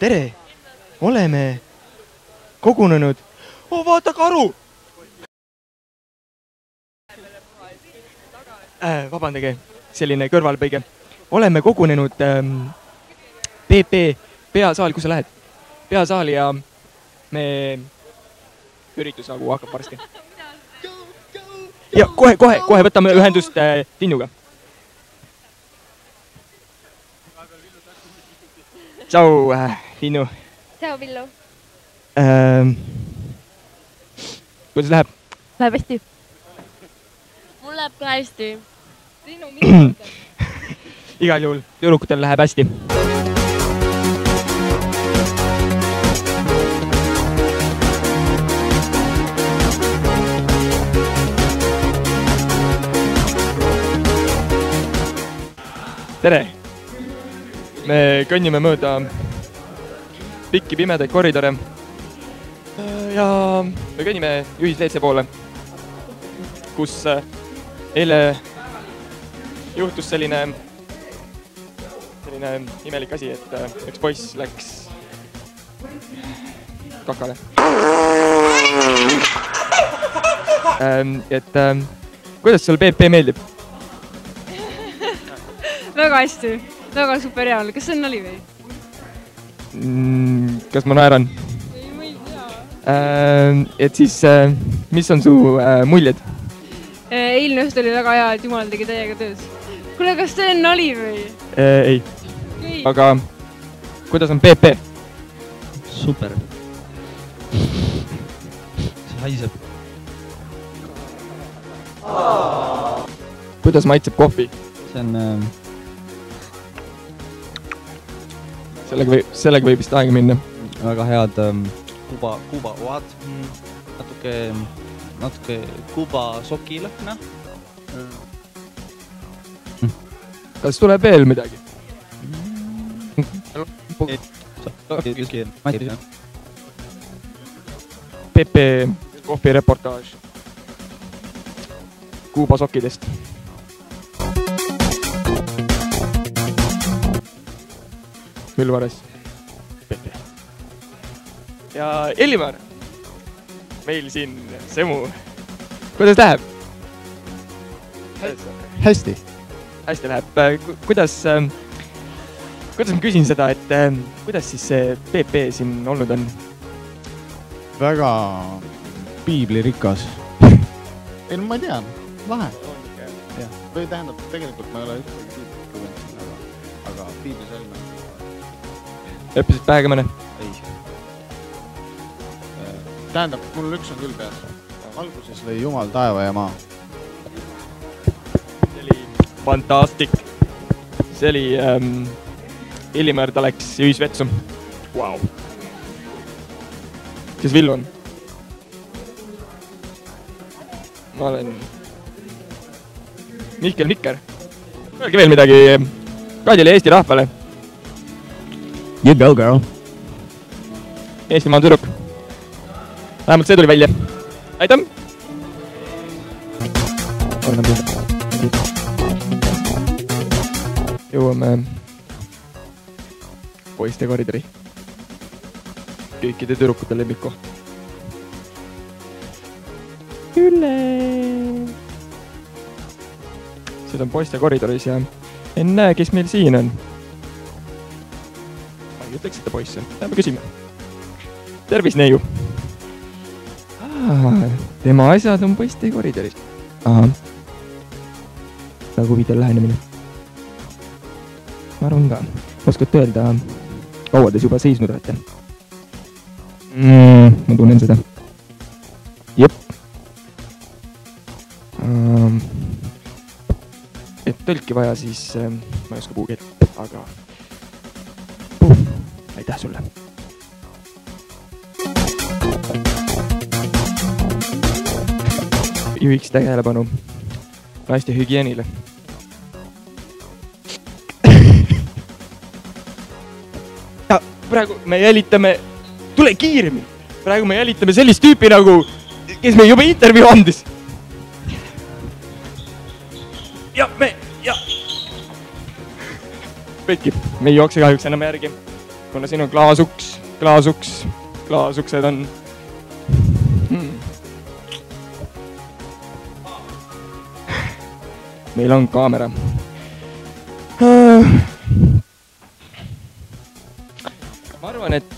tere, oleme kogunenud. Oh, vaata karu! Vabandage, selline kõrvalpõige. Oleme kogunenud PP peasaali, kus sa lähed? Peasaali ja me üritus nagu hakkab varsti. Ja kohe võtame ühendust Tinnuga. Tšau, Tinnu. Tšau, Villu. Kuidas läheb? Läheb hästi. Mul läheb ka hästi. Igal juhul, tüdrukutel läheb hästi. Tere! Me kõnnime mööda pikki pimedaid koridore ja me kõnnime ühisleetse poole, kus eile juhtus selline imelik asi, et üks poiss läks kakale. Kuidas sul PP meeldib? Väga hästi. Väga super hea oli. Kas see on nali või? Kas ma naeran? Ei, ma ei tea. Et siis, mis on su muljed? Eilne õhtu oli väga hea, et Jumal tegi täiega töös. Kuule, kas see on nali või? Ei. Aga kuidas on PP? Super. See haiseb. Kuidas maitseb kohvi? See on... Sellega võib vist aega minna. Väga head Kuba oad. Natuke Kuba sokilõhna. Kas tuleb veel midagi? PP kohvi reportaaž Kuba sokidest. Vilvares. PP. Ja Elimar. Meil siin Semu. Kuidas läheb? Hästi. Hästi läheb. Kuidas ma küsin seda, et kuidas siis see PP siin olnud on? Väga piiblirikas. Ei, no ma ei tea. Lahe. Või tähendab, tegelikult ma ei ole ühtegi piiblit, aga piiblisõlme. Õppisid päega mõne? Ei. Tähendab, mul üks on küll peas. Alguses lõi Jumal taeva ja maa. See oli fantastik. See oli Elimar, ta läks ühisvetsu. Wow. Kes Villu on? Ma olen Mihkel Mikker. Öelge veel midagi Kadile Eesti rahvale. You go, girl. Eestimaa tüdruk. Vähemalt see tuli välja. Aitäh! Jõuame poiste koridori. Kõikide tüdrukute lemmikkoht. Ülle! Seda on poiste koridoris ja en näe, kes meil siin on. Ütleks, et ta poisse. Lähme küsime. Tervis, neiu. Tema asjad on poiste koridoris. Aha. Väga huvitav lähenemine. Ma arvan ka. Oskad öelda, kaua te juba seisnud olete? Ma tunnen seda. Jep. Et tõlki vaja, siis ma ei oska puukeelt, aga... Aitäh sulle. Juhiks tähelepanu naiste hügieenile. Ja praegu me jälitame, tule kiiremini. Praegu me jälitame sellist tüüpi nagu, kes me juba intervjuu andis. Ja Petki, me ei jookse kahjuks enam järgi. kuna siin on klaasuks, klaasuksed on meil on kaamera. Ma arvan, et